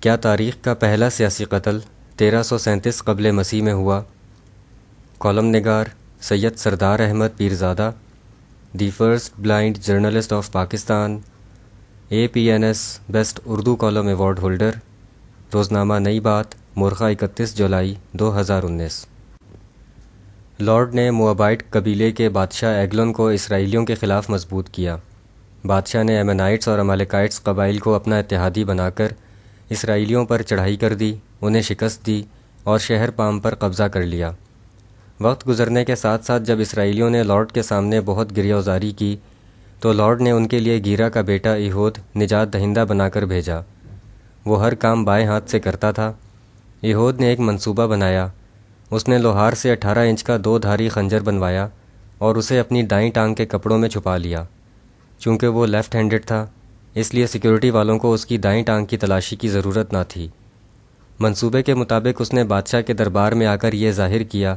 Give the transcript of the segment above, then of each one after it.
کیا تاریخ کا پہلا سیاسی قتل 1337 قبل مسیح میں ہوا؟ کالم نگار Syed Sardar Ahmad Pirzada, the first blind journalist of Pakistan, APNS best Urdu column award holder, روزنامہ نئی بات، مورخہ 31 جولائی 2019۔ لارڈ نے موابائٹ قبیلے کے بادشاہ ایگلون کو اسرائیلیوں کے خلاف مضبوط کیا۔ بادشاہ نے ایمنائٹس اور عمالقائٹس قبائل کو اپنا اتحادی بنا کر اسرائیلیوں پر چڑھائی کر دی، انہیں شکست دی اور شہر پام پر قبضہ کر لیا۔ وقت گزرنے کے ساتھ ساتھ جب اسرائیلیوں نے لارڈ کے سامنے بہت گریہ وزاری کی تو لارڈ نے ان کے لیے گیرا کا بیٹا ایہود نجات دہندہ بنا کر بھیجا۔ وہ ہر کام بائیں ہاتھ سے کرتا تھا۔ ایہود نے ایک منصوبہ بنایا۔ اس نے لوہار سے 18 انچ کا 2 دھاری خنجر بنوایا اور اسے اپنی دائیں ٹانگ کے کپڑوں میں چھپا لیا۔ چونکہ وہ لیفٹ ہینڈڈ تھا، اس لیے سیکیورٹی والوں کو اس کی دائیں ٹانگ کی تلاشی کی ضرورت نہ تھی۔ منصوبے کے مطابق اس نے بادشاہ کے دربار میں آ کر یہ ظاہر کیا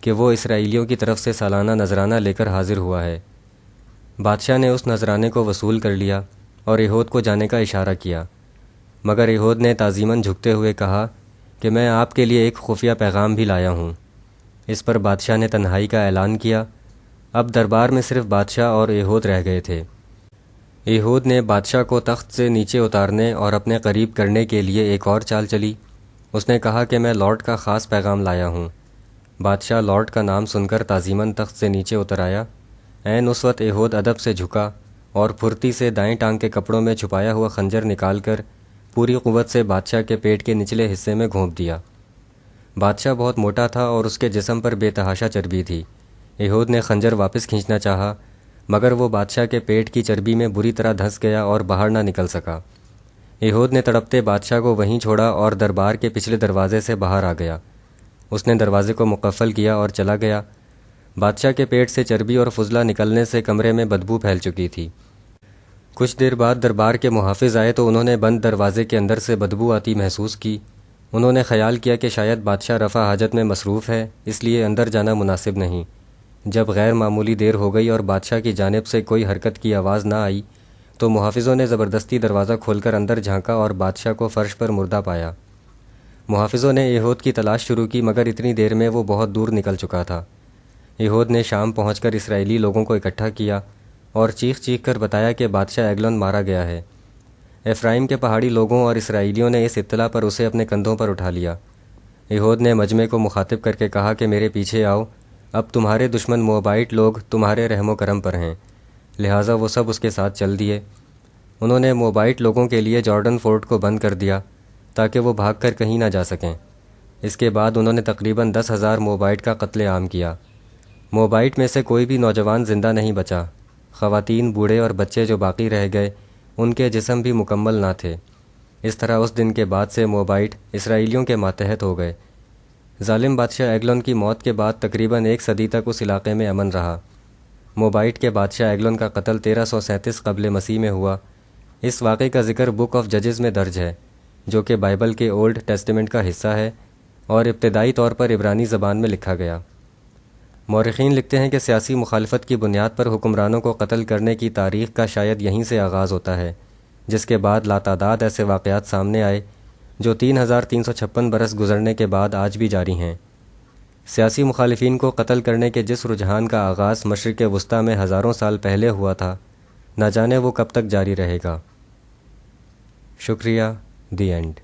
کہ وہ اسرائیلیوں کی طرف سے سالانہ نذرانہ لے کر حاضر ہوا ہے۔ بادشاہ نے اس نذرانے کو وصول کر لیا اور ایہود کو جانے کا اشارہ کیا، مگر ایہود نے تعظیماً جھکتے ہوئے کہا کہ میں آپ کے لیے ایک خفیہ پیغام بھی لایا ہوں۔ اس پر بادشاہ نے تنہائی کا اعلان کیا۔ اب دربار میں صرف بادشاہ اور ایہود رہ گئے تھے۔ ایہود نے بادشاہ کو تخت سے نیچے اتارنے اور اپنے قریب کرنے کے لیے ایک اور چال چلی۔ اس نے کہا کہ میں لارڈ کا خاص پیغام لایا ہوں۔ بادشاہ لارڈ کا نام سن کر تعظیماً تخت سے نیچے اتر آیا۔ عین اس وقت ایہود ادب سے جھکا اور پھرتی سے دائیں ٹانگ کے کپڑوں میں چھپایا ہوا خنجر نکال کر پوری قوت سے بادشاہ کے پیٹ کے نچلے حصے میں گھونپ دیا۔ بادشاہ بہت موٹا تھا اور اس کے جسم پر بے تحاشا چربی تھی۔ ایہود نے خنجر واپس کھینچنا چاہا، مگر وہ بادشاہ کے پیٹ کی چربی میں بری طرح دھنس گیا اور باہر نہ نکل سکا۔ ایہود نے تڑپتے بادشاہ کو وہیں چھوڑا اور دربار کے پچھلے دروازے سے باہر آ گیا۔ اس نے دروازے کو مقفل کیا اور چلا گیا۔ بادشاہ کے پیٹ سے چربی اور فضلہ نکلنے سے کمرے میں بدبو پھیل چکی تھی۔ کچھ دیر بعد دربار کے محافظ آئے تو انہوں نے بند دروازے کے اندر سے بدبو آتی محسوس کی۔ انہوں نے خیال کیا کہ شاید بادشاہ رفع حاجت میں مصروف ہے، اس لیے اندر جانا مناسب نہیں۔ جب غیر معمولی دیر ہو گئی اور بادشاہ کی جانب سے کوئی حرکت کی آواز نہ آئی تو محافظوں نے زبردستی دروازہ کھول کر اندر جھانکا اور بادشاہ کو فرش پر مردہ پایا۔ محافظوں نے ایہود کی تلاش شروع کی، مگر اتنی دیر میں وہ بہت دور نکل چکا تھا۔ ایہود نے شام پہنچ کر اسرائیلی لوگوں کو اکٹھا کیا اور چیخ چیخ کر بتایا کہ بادشاہ ایگلون مارا گیا ہے۔ افرائیم کے پہاڑی لوگوں اور اسرائیلیوں نے اس اطلاع پر اسے اپنے کندھوں پر اٹھا لیا۔ ایہود نے مجمع کو مخاطب کر کے کہا کہ میرے پیچھے آؤ، اب تمہارے دشمن موابائٹ لوگ تمہارے رحم و کرم پر ہیں۔ لہٰذا وہ سب اس کے ساتھ چل دیے۔ انہوں نے موابائٹ لوگوں کے لیے جارڈن فورٹ کو بند کر دیا تاکہ وہ بھاگ کر کہیں نہ جا سکیں۔ اس کے بعد انہوں نے تقریباً 10,000 موابائٹ کا قتل عام کیا۔ موابائٹ میں سے کوئی بھی نوجوان زندہ نہیں بچا۔ خواتین، بوڑھے اور بچے جو باقی رہ گئے ان کے جسم بھی مکمل نہ تھے۔ اس طرح اس دن کے بعد سے موابائٹ اسرائیلیوں کے ماتحت ہو گئے۔ ظالم بادشاہ ایگلون کی موت کے بعد تقریباً 1 صدی تک اس علاقے میں امن رہا۔ موابائٹ کے بادشاہ ایگلون کا قتل 1337 قبل مسیح میں ہوا۔ اس واقعے کا ذکر بک آف ججز میں درج ہے، جو کہ بائبل کے اولڈ ٹیسٹمنٹ کا حصہ ہے اور ابتدائی طور پر عبرانی زبان میں لکھا گیا۔ مورخین لکھتے ہیں کہ سیاسی مخالفت کی بنیاد پر حکمرانوں کو قتل کرنے کی تاریخ کا شاید یہیں سے آغاز ہوتا ہے، جس کے بعد لاتعداد ایسے واقعات سامنے آئے جو 3,356 برس گزرنے کے بعد آج بھی جاری ہیں۔ سیاسی مخالفین کو قتل کرنے کے جس رجحان کا آغاز مشرق وسطیٰ میں ہزاروں سال پہلے ہوا تھا، نہ جانے وہ کب تک جاری رہے گا۔ شکریہ۔ The end.